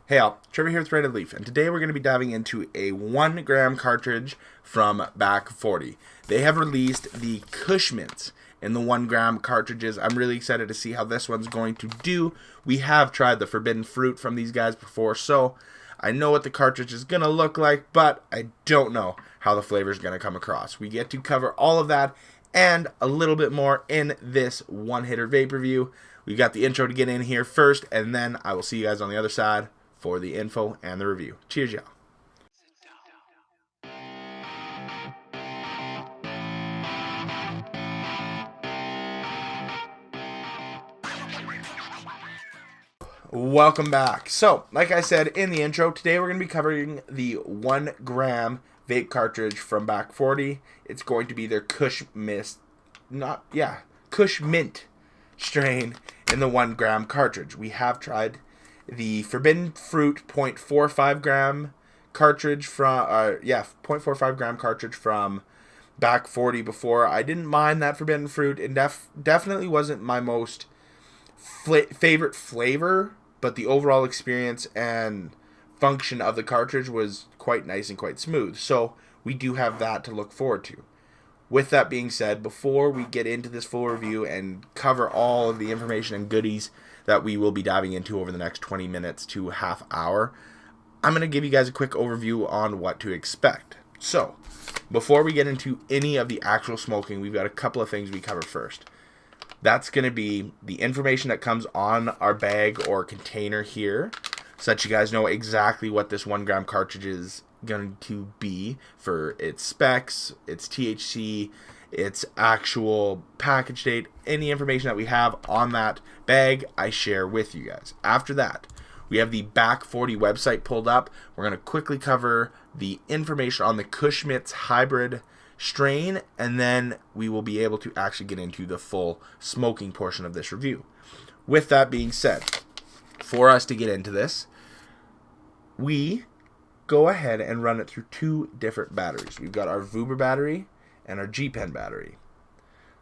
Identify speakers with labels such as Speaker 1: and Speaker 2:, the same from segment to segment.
Speaker 1: Hey all, Trevor here with Red Leaf, and today we're going to be diving into a 1 gram cartridge from Back 40. They have released the Kush Mints in the 1 gram cartridges. I'm really excited to see how this one's going to do. We have tried the Forbidden Fruit from these guys before, so I know what the cartridge is going to look like, but I don't know how the flavor is going to come across. We get to cover all of that and a little bit more in this one-hitter vape review. We've got the intro to get in here first, and then I will see you guys on the other side for the info and the review. Cheers, y'all. Welcome back. So, like I said in the intro, today we're going to be covering the 1 gram vape cartridge from Back 40. It's going to be their Kush Mint strain in the 1 gram cartridge. We have tried the Forbidden Fruit 0.45 gram cartridge from 0.45 gram cartridge from Back 40 before. I didn't mind that Forbidden Fruit. It definitely wasn't my most favorite flavor, but the overall experience and function of the cartridge was quite nice and quite smooth. So we do have that to look forward to. With that being said, before we get into this full review and cover all of the information and goodies that we will be diving into over the next 20 minutes to half hour, I'm going to give you guys a quick overview on what to expect. So, before we get into any of the actual smoking, we've got a couple of things we cover first. That's going to be the information that comes on our bag or container here, so that you guys know exactly what this 1 gram cartridge is going to be for its specs, its THC, its actual package date. Any information that we have on that bag, I share with you guys. After that, we have the Back 40 website pulled up. We're going to quickly cover the information on the Kush Mints hybrid strain, and then we will be able to actually get into the full smoking portion of this review. With that being said, for us to get into this, we go ahead and run it through 2 different batteries. We've got our Vuber battery and our G-Pen battery.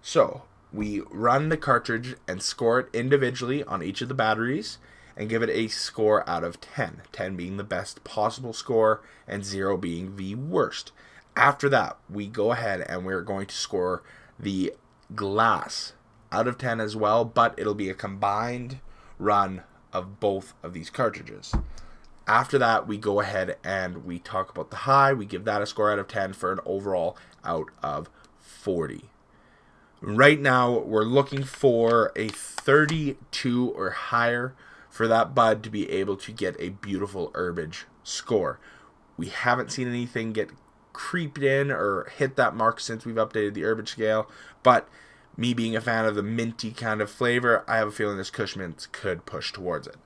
Speaker 1: So we run the cartridge and score it individually on each of the batteries and give it a score out of 10. 10 being the best possible score and 0 being the worst. After that, we go ahead and we're going to score the glass out of 10 as well, but it'll be a combined run of both of these cartridges. After that, we go ahead and we talk about the high. We give that a score out of 10 for an overall out of 40. Right now, we're looking for a 32 or higher for that bud to be able to get a beautiful herbage score. We haven't seen anything get creeped in or hit that mark since we've updated the herbage scale, but me being a fan of the minty kind of flavor, I have a feeling this Kush Mints could push towards it.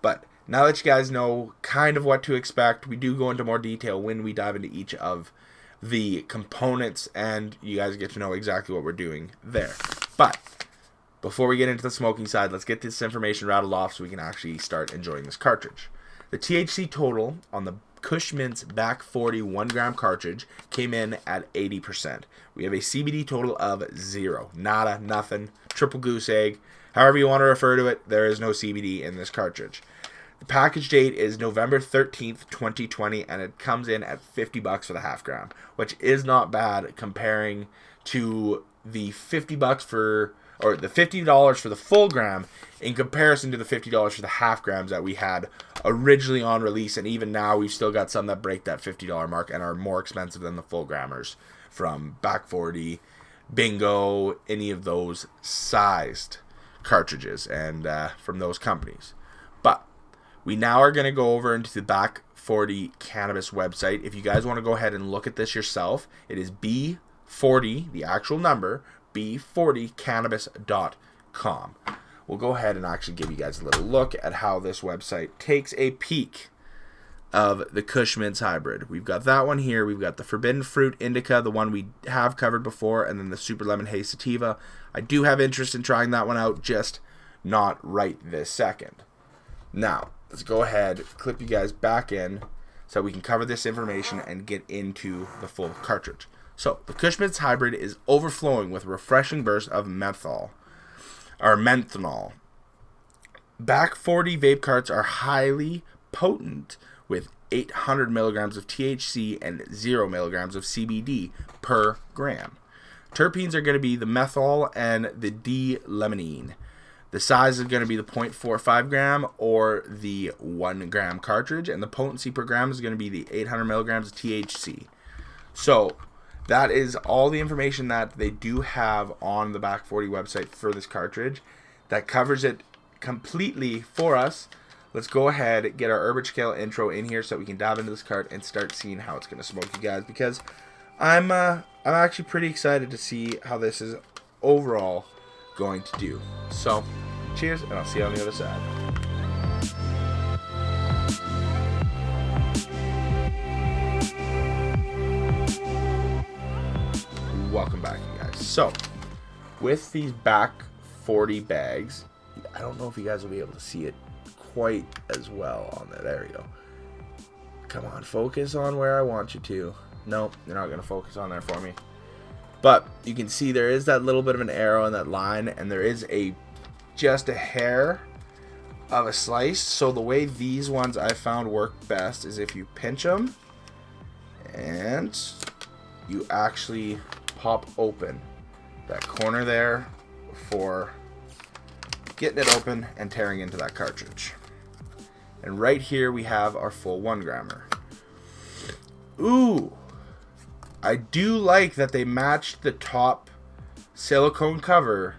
Speaker 1: But now that you guys know kind of what to expect, we do go into more detail when we dive into each of the components, and you guys get to know exactly what we're doing there. But before we get into the smoking side, let's get this information rattled off so we can actually start enjoying this cartridge. The THC total on the Kush Mints Back 40 1 gram cartridge came in at 80%. We have a CBD total of 0. Nada, nothing, triple goose egg, however you want to refer to it, there is no CBD in this cartridge. The package date is November 13th, 2020, and it comes in at $50 for the half gram, which is not bad comparing to the $50 for the full gram in comparison to the $50 for the half grams that we had originally on release, and even now we've still got some that break that $50 mark and are more expensive than the full grammers from Back 40, Bingo, any of those sized cartridges and from those companies. But we now are going to go over into the Back 40 cannabis website. If you guys want to go ahead and look at this yourself, it is B40, the actual number, b40cannabis.com. We'll go ahead and actually give you guys a little look at how this website takes a peek of the Kush Mints hybrid. We've got that one here. We've got the Forbidden Fruit Indica, the one we have covered before, and then the Super Lemon Haze Sativa. I do have interest in trying that one out, just not right this second. Now, let's go ahead, clip you guys back in so we can cover this information and get into the full cartridge. So, the Kush Mints hybrid is overflowing with a refreshing burst of menthol. Back 40 vape carts are highly potent with 800 milligrams of THC and 0 milligrams of CBD per gram. Terpenes are going to be the methyl and the D-limonene. The size is going to be the 0.45 gram or the 1 gram cartridge, and the potency per gram is going to be the 800 milligrams of THC. So that is all the information that they do have on the Back 40 website for this cartridge. That covers it completely for us. Let's go ahead, get our Herbage Scale intro in here so that we can dive into this cart and start seeing how it's going to smoke, you guys, because I'm actually pretty excited to see how this is overall going to do. So, cheers, and I'll see you on the other side. Welcome back, you guys. So, with these Back 40 bags, I don't know if you guys will be able to see it quite as well on that. There we go. Come on, focus on where I want you to. Nope, you're not going to focus on there for me. But you can see there is that little bit of an arrow in that line, and there is just a hair of a slice. So the way these ones I found work best is if you pinch them and you actually pop open that corner there for getting it open and tearing into that cartridge. And right here we have our full 1 grammer. Ooh, I do like that they matched the top silicone cover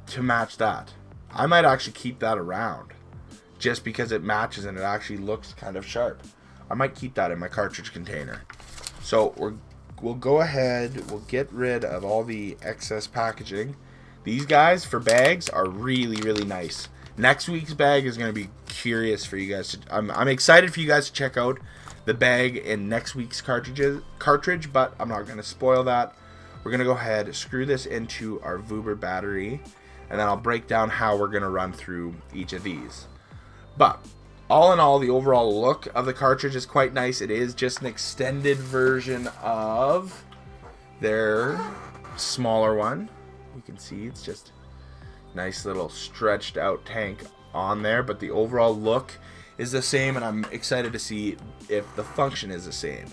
Speaker 1: to match that. I might actually keep that around just because it matches and it actually looks kind of sharp. I might keep that in my cartridge container. So we'll go ahead, we'll get rid of all the excess packaging. These guys for bags are really, really nice. Next week's bag is going to be curious for you guys to, I'm excited for you guys to check out the bag in next week's cartridge, but I'm not going to spoil that. We're going to go ahead, screw this into our Vuber battery, and then I'll break down how we're going to run through each of these. But all in all, the overall look of the cartridge is quite nice. It is just an extended version of their smaller one. You can see it's just nice little stretched out tank on there, but the overall look is the same, and I'm excited to see if the function is the same.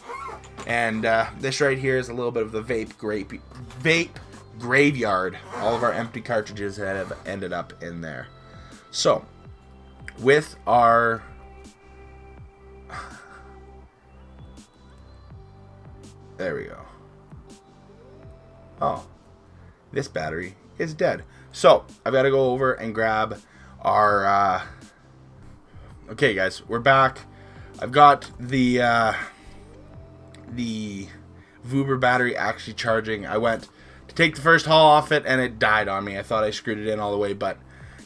Speaker 1: And this right here is a little bit of the vape graveyard. All of our empty cartridges have ended up in there. So with our there we go. Oh, this battery is dead. So I've got to go over and grab our okay guys, we're back. I've got the Vuber battery actually charging. I went to take the first haul off it and it died on me. I thought I screwed it in all the way, but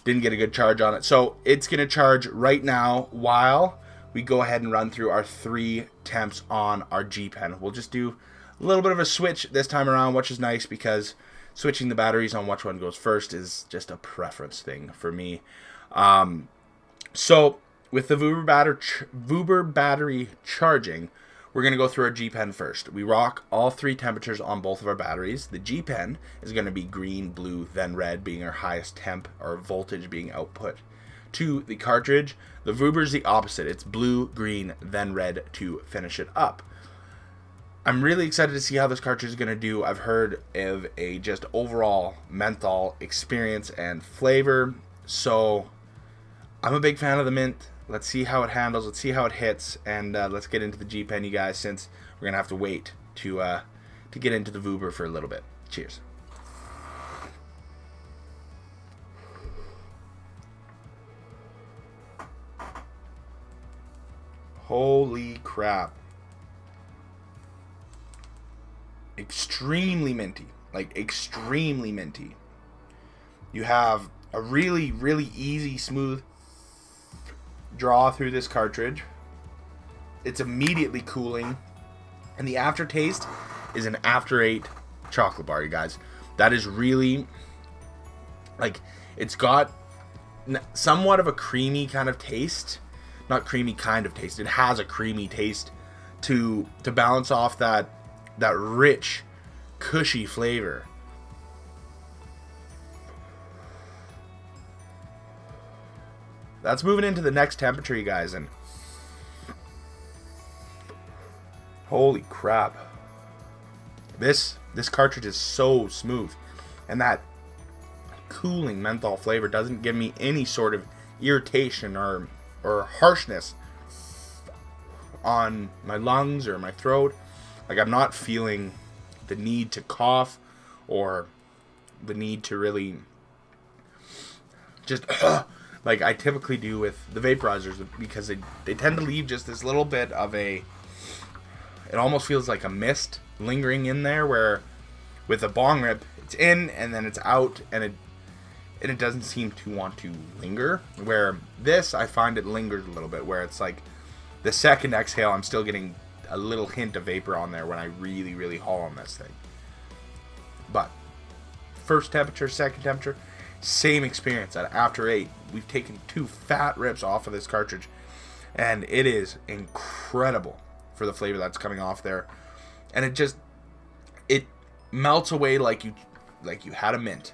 Speaker 1: didn't get a good charge on it. So it's gonna charge right now while we go ahead and run through our 3 temps on our G Pen. We'll just do a little bit of a switch this time around, which is nice because switching the batteries on which one goes first is just a preference thing for me. So with the Vuber battery charging, we're going to go through our G Pen first. We rock all 3 temperatures on both of our batteries. The G Pen is going to be green, blue, then red, being our highest temp or voltage being output to the cartridge. The Vuber is the opposite. It's blue, green, then red to finish it up. I'm really excited to see how this cartridge is going to do. I've heard of a just overall menthol experience and flavor, so I'm a big fan of the mint. Let's see how it handles. Let's see how it hits, and let's get into the G Pen, you guys, since we're gonna have to wait to get into the Vuber for a little bit. Cheers. Holy crap! Extremely minty, like extremely minty. You have a really, really easy, smooth draw through this cartridge. It's immediately cooling, and the aftertaste is an after 8 chocolate bar, you guys. That is really, like, it's got somewhat of a creamy kind of taste. Not creamy kind of taste. It has a creamy taste to balance off that rich, cushy flavor. That's moving into the next temperature, you guys, and Holy crap. This cartridge is so smooth, and that cooling menthol flavor doesn't give me any sort of irritation or harshness on my lungs or my throat. Like, I'm not feeling the need to cough or the need to really just like I typically do with the vaporizers, because they tend to leave just this little bit of it almost feels like a mist lingering in there, where with a bong rip it's in and then it's out, and it doesn't seem to want to linger, where this, I find it lingers a little bit, where it's like the second exhale I'm still getting a little hint of vapor on there when I really haul on this thing. But first temperature, second temperature, same experience. After 8, we've taken 2 fat rips off of this cartridge, and it is incredible for the flavor that's coming off there. And it melts away like you had a mint.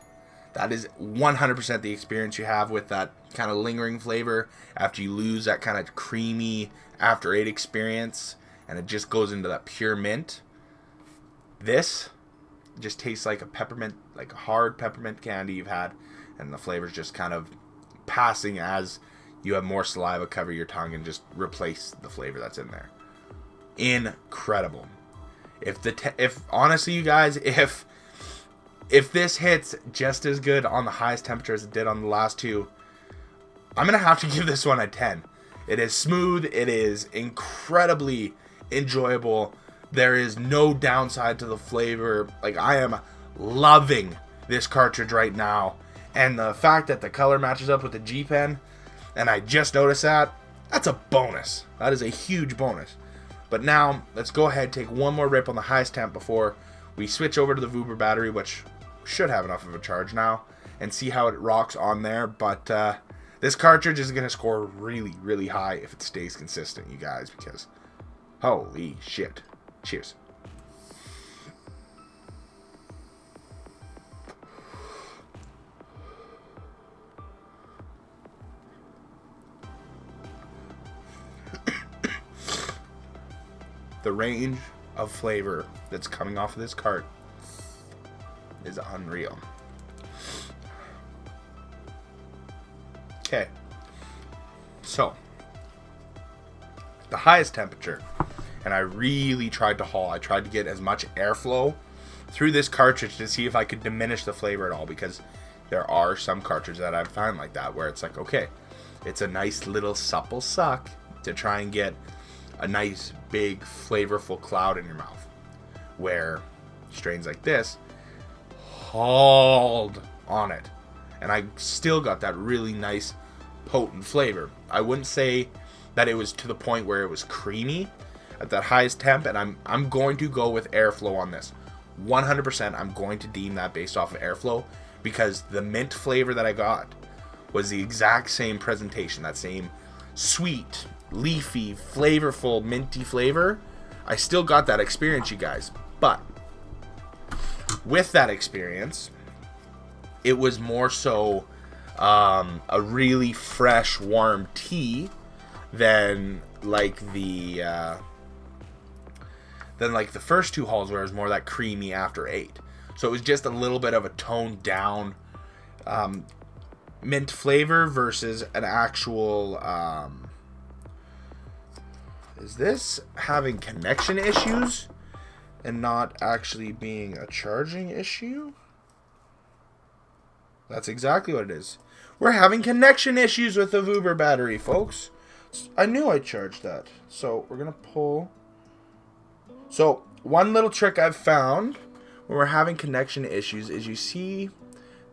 Speaker 1: That is 100% the experience you have with that kind of lingering flavor after you lose that kind of creamy after 8 experience, and it just goes into that pure mint. This just tastes like a peppermint, like a hard peppermint candy you've had, and the flavor's just kind of passing as you have more saliva cover your tongue and just replace the flavor that's in there. Incredible. If honestly, you guys, if this hits just as good on the highest temperature as it did on the last 2, I'm gonna have to give this one a 10. It is smooth. It is incredibly enjoyable. There is no downside to the flavor. Like, I am loving this cartridge right now, and the fact that the color matches up with the G Pen, and I just noticed that's a bonus. That is a huge bonus. But now let's go ahead, take one more rip on the highest temp before we switch over to the Vuber battery, which should have enough of a charge now, and see how it rocks on there. But this cartridge is going to score really high if it stays consistent, you guys, because holy shit. Cheers. The range of flavor that's coming off of this cart is unreal. Okay. So, the highest temperature, and I really tried to haul. I tried to get as much airflow through this cartridge to see if I could diminish the flavor at all, because there are some cartridges that I've found like that, where it's like, okay, it's a nice little supple suck to try and get a nice big flavorful cloud in your mouth, where strains like this hauled on it, and I still got that really nice potent flavor. I wouldn't say that it was to the point where it was creamy at that highest temp, and I'm going to go with airflow on this 100%. I'm going to deem that based off of airflow, because the mint flavor that I got was the exact same presentation, that same sweet, leafy, flavorful, minty flavor. I still got that experience, you guys, but with that experience, it was more so a really fresh, warm tea than like the first 2 hauls, where it was more that creamy after 8. So it was just a little bit of a toned down mint flavor versus an actual is this having connection issues and not actually being a charging issue? That's exactly what it is. We're having connection issues with the Vuber battery, folks. I knew I charged that. So we're going to pull. So one little trick I've found when we're having connection issues is you see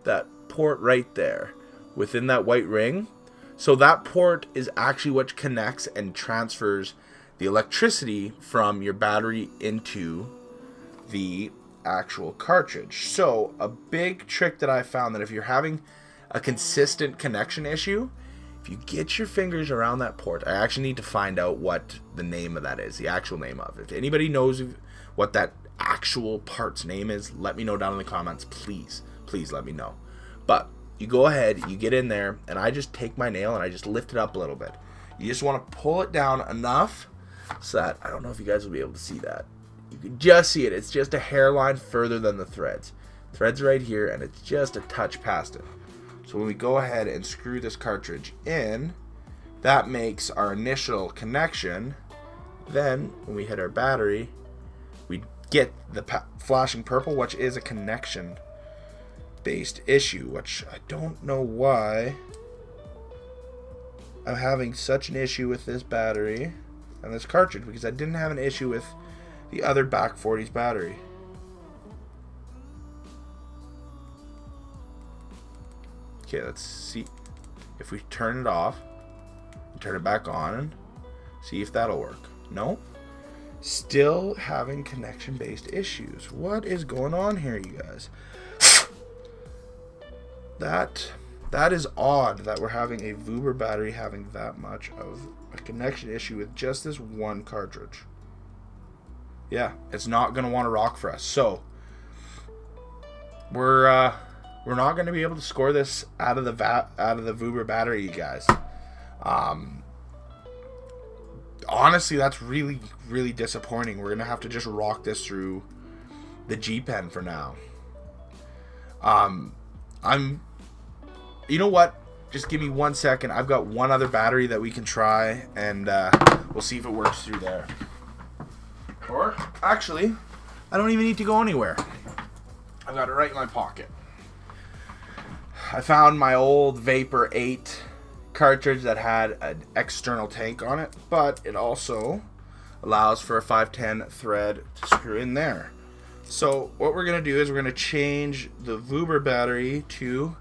Speaker 1: that port right there within that white ring. So that port is actually what connects and transfers the electricity from your battery into the actual cartridge. So a big trick that I found, that if you're having a consistent connection issue, if you get your fingers around that port, I actually need to find out what the name of that is, the actual name of it. If anybody knows what that actual part's name is, let me know down in the comments. Please let me know. But you go ahead, you get in there, and I just take my nail and I just lift it up a little bit. You just want to pull it down enough So that, I don't know if you guys will be able to see that. You can just see it. It's just a hairline further than the threads. Threads right here, and it's just a touch past it. So when we go ahead and screw this cartridge in, that makes our initial connection. Then when we hit our battery, we get the flashing purple, which is a connection based issue, which I don't know why I'm having such an issue with this battery and this cartridge, because I didn't have an issue with the other back 40's battery. Okay, let's see if we turn it off and turn it back on and see if that'll work. No, still having connection based issues. What is going on here, you guys? That is odd that we're having a Vuber battery having that much of a connection issue with just this one cartridge. Yeah, it's not gonna want to rock for us. So we're not gonna be able to score this out of the Vuber battery, you guys. Honestly, that's really, really disappointing. We're gonna have to just rock this through the G Pen for now. You know what? Just give me 1 second. I've got one other battery that we can try, and we'll see if it works through there. Or, actually, I don't even need to go anywhere. I've got it right in my pocket. I found my old Vapor 8 cartridge that had an external tank on it, but it also allows for a 510 thread to screw in there. So what we're going to do is we're going to change the Vuber battery to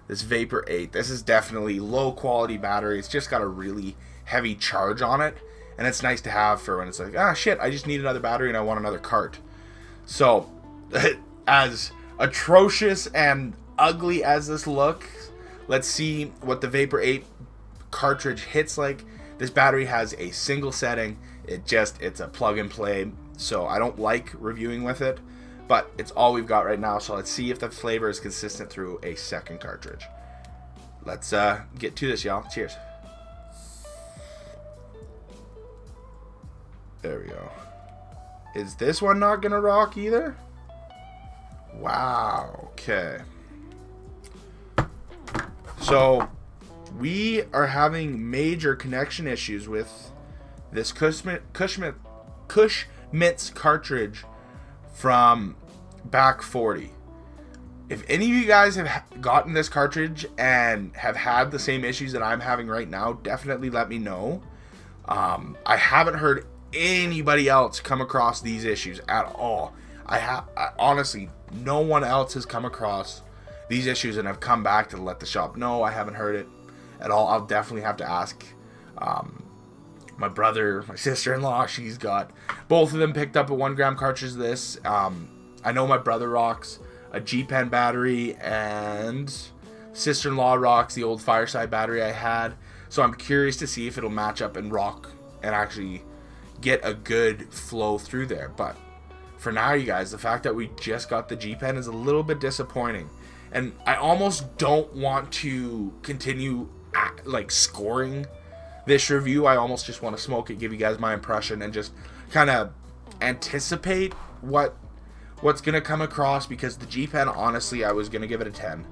Speaker 1: this Vapor 8. This is definitely low quality battery. It's just got a really heavy charge on it, and it's nice to have for when it's like, ah shit, I just need another battery and I want another cart. So as atrocious and ugly as this looks, let's see what the Vapor 8 cartridge hits like. This battery has a single setting. It's a plug and play, so I don't like reviewing with it, but it's all we've got right now. So let's see if the flavor is consistent through a second cartridge. Let's get to this, y'all. Cheers. There we go. Is this one not gonna rock either? Wow. Okay. So we are having major connection issues with this Kush Mints cartridge from back 40. If any of you guys have gotten this cartridge and have had the same issues that I'm having right now, definitely let me know. I haven't heard anybody else come across these issues at all. Honestly, no one else has come across these issues and have come back to let the shop know. I haven't heard it at all. I'll definitely have to ask my brother, my sister-in-law. She's got both of them picked up a 1 gram cartridge of this. I know my brother rocks a G Pen battery, and sister-in-law rocks the old Fireside battery I had. So I'm curious to see if it'll match up and rock and actually get a good flow through there. But for now, you guys, the fact that we just got the G Pen is a little bit disappointing. And I almost don't want to continue scoring this review. I almost just want to smoke it, give you guys my impression, and just kind of anticipate what's going to come across, because the G Pen, honestly, I was going to give it a 10.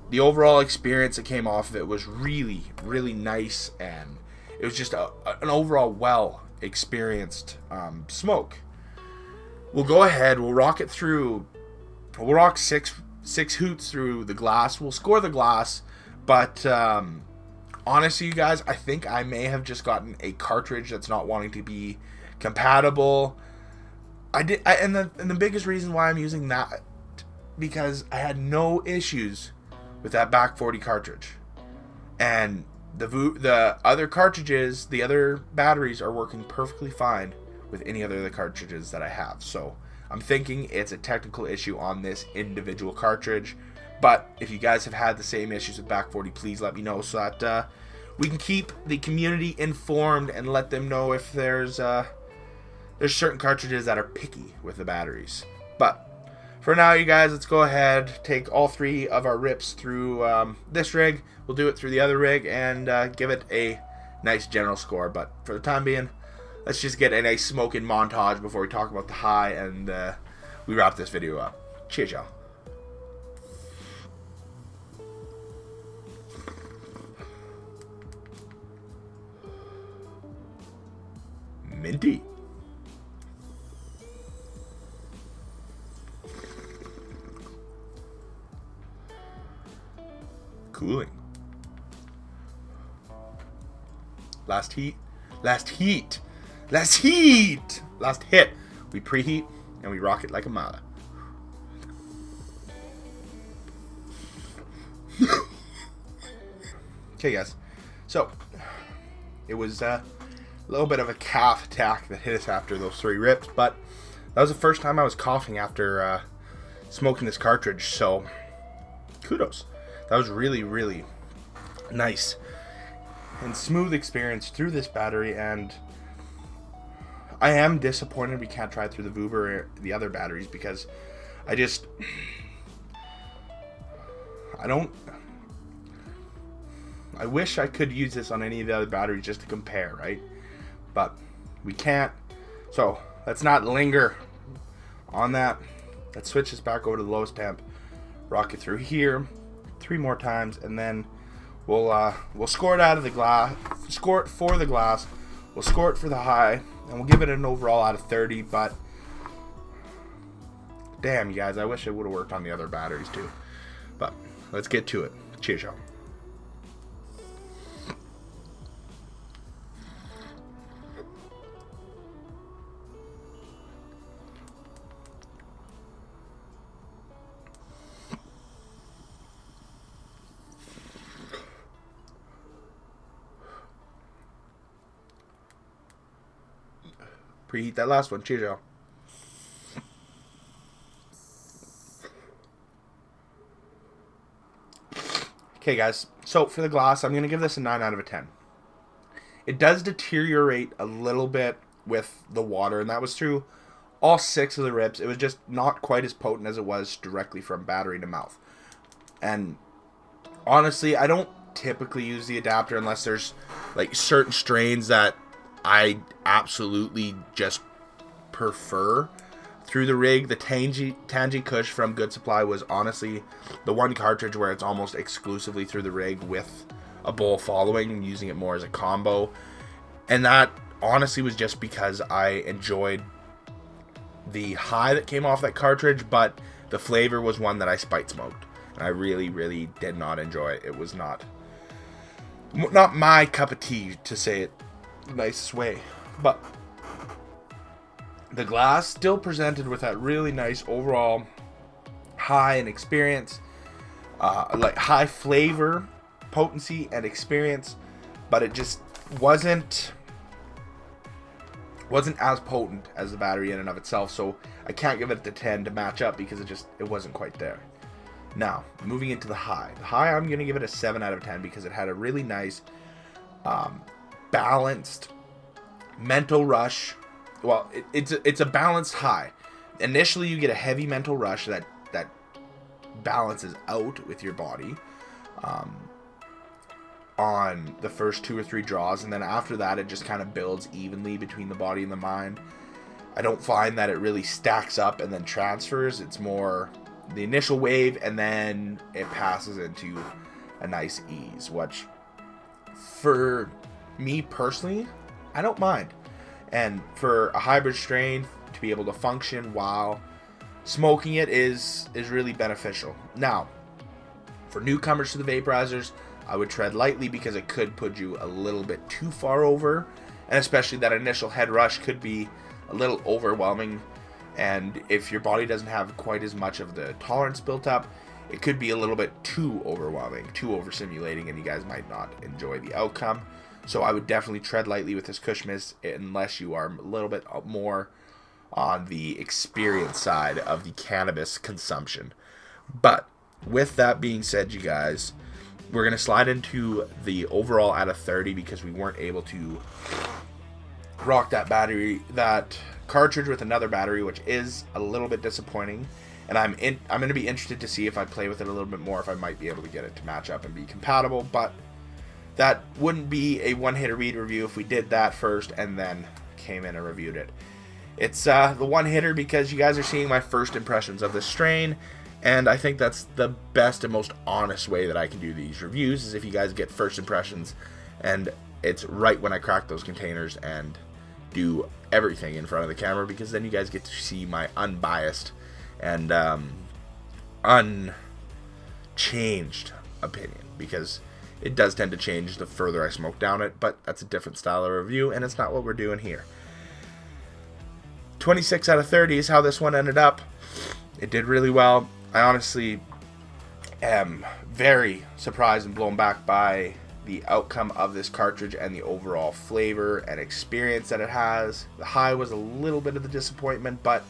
Speaker 1: The overall experience that came off of it was really, really nice, and it was just an overall well-experienced smoke. We'll go ahead, we'll rock it through, we'll rock six hoots through the glass. We'll score the glass, but honestly, you guys, I think I may have just gotten a cartridge that's not wanting to be compatible. And the biggest reason why I'm using that, because I had no issues with that back 40 cartridge, and the other cartridges, the other batteries are working perfectly fine with any other of the cartridges that I have. So I'm thinking it's a technical issue on this individual cartridge. But if you guys have had the same issues with back 40, please let me know, so that we can keep the community informed and let them know if there's certain cartridges that are picky with the batteries. But for now, you guys, let's go ahead, take all 3 of our rips through this rig. We'll do it through the other rig and give it a nice general score. But for the time being, let's just get a nice smoking montage before we talk about the high and we wrap this video up. Cheers, y'all. Minty. Cooling. Last heat. Last heat. Last heat. Last hit. We preheat and we rock it like a mala. Okay, guys. So, it was a little bit of a cough attack that hit us after those 3 rips, but that was the first time I was coughing after smoking this cartridge, so kudos. That was really, really nice and smooth experience through this battery, and I am disappointed we can't try it through the Vape or the other batteries because I wish I could use this on any of the other batteries just to compare, right? But we can't, so let's not linger on that. Let's switch this back over to the lowest temp, rock it through here 3 more times, and then we'll score it out of the glass, score it for the glass, we'll score it for the high, and we'll give it an overall out of 30. But damn, you guys, I wish it would have worked on the other batteries too. But let's get to it. Cheers, y'all. Preheat that last one. Cheers, y'all. Okay, guys. So for the glass, I'm going to give this a 9 out of 10. It does deteriorate a little bit with the water, and that was through all 6 of the rips. It was just not quite as potent as it was directly from battery to mouth. And honestly, I don't typically use the adapter unless there's like certain strains that I absolutely just prefer through the rig. The Tangy Kush from Good Supply was honestly the one cartridge where it's almost exclusively through the rig with a bowl following, using it more as a combo. And that honestly was just because I enjoyed the high that came off that cartridge, but the flavor was one that I spite smoked. And I really, really did not enjoy it. It was not my cup of tea, to say it the nicest way. But the glass still presented with that really nice overall high and experience, like high flavor, potency, and experience, but it just wasn't as potent as the battery in and of itself. So I can't give it the 10 to match up because it wasn't quite there. Now, moving into the high. The high, I'm going to give it a 7 out of 10 because it had a really nice balanced mental rush. Well, it's a balanced high. Initially, you get a heavy mental rush that balances out with your body on the first 2 or 3 draws, and then after that, it just kind of builds evenly between the body and the mind. I don't find that it really stacks up and then transfers. It's more the initial wave, and then it passes into a nice ease, which for me personally, I don't mind. And for a hybrid strain to be able to function while smoking it is really beneficial. Now, for newcomers to the vaporizers, I would tread lightly because it could put you a little bit too far over, and especially that initial head rush could be a little overwhelming, and if your body doesn't have quite as much of the tolerance built up, it could be a little bit too overwhelming, too overstimulating, and you guys might not enjoy the outcome. So I would definitely tread lightly with this Kush Mints unless you are a little bit more on the experience side of the cannabis consumption. But with that being said, you guys, we're going to slide into the overall out of 30 because we weren't able to rock that cartridge with another battery, which is a little bit disappointing. And I'm going to be interested to see if I play with it a little bit more, if I might be able to get it to match up and be compatible. But that wouldn't be a one-hitter read review if we did that first and then came in and reviewed it. It's the one hitter because you guys are seeing my first impressions of this strain, and I think that's the best and most honest way that I can do these reviews, is if you guys get first impressions, and it's right when I crack those containers and do everything in front of the camera, because then you guys get to see my unbiased and unchanged opinion, because it does tend to change the further I smoke down it, but that's a different style of review, and it's not what we're doing here. 26 out of 30 is how this one ended up. It did really well. I honestly am very surprised and blown back by the outcome of this cartridge and the overall flavor and experience that it has. The high was a little bit of the disappointment, but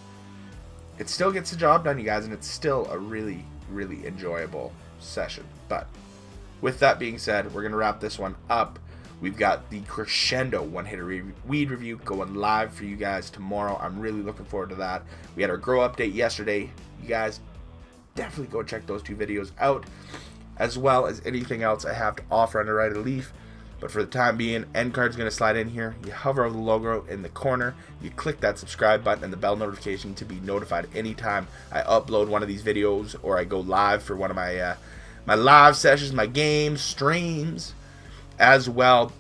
Speaker 1: it still gets the job done, you guys, and it's still a really, really enjoyable session. But with that being said, we're going to wrap this one up. We've got the Crescendo one-hitter weed review going live for you guys tomorrow. I'm really looking forward to that. We had our grow update yesterday. You guys definitely go check those 2 videos out, as well as anything else I have to offer on the right of the leaf. But for the time being, end card's going to slide in here. You hover over the logo in the corner. You click that subscribe button and the bell notification to be notified anytime I upload one of these videos or I go live for one of my my live sessions, my game streams. As well,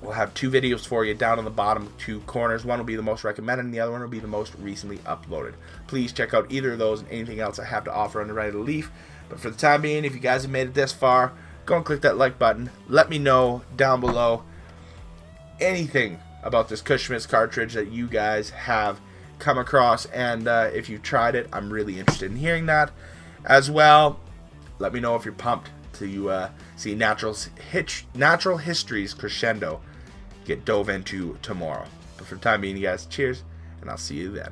Speaker 1: we'll have 2 videos for you down on the bottom 2 corners. One will be the most recommended and the other one will be the most recently uploaded. Please check out either of those and anything else I have to offer on the right of the leaf. But for the time being, if you guys have made it this far, go and click that like button. Let me know down below anything about this Kush Mints cartridge that you guys have come across, and if you've tried it, I'm really interested in hearing that. As well, let me know if you're pumped to see Natural History's Crescendo get dove into tomorrow. But for the time being, you guys, cheers, and I'll see you then.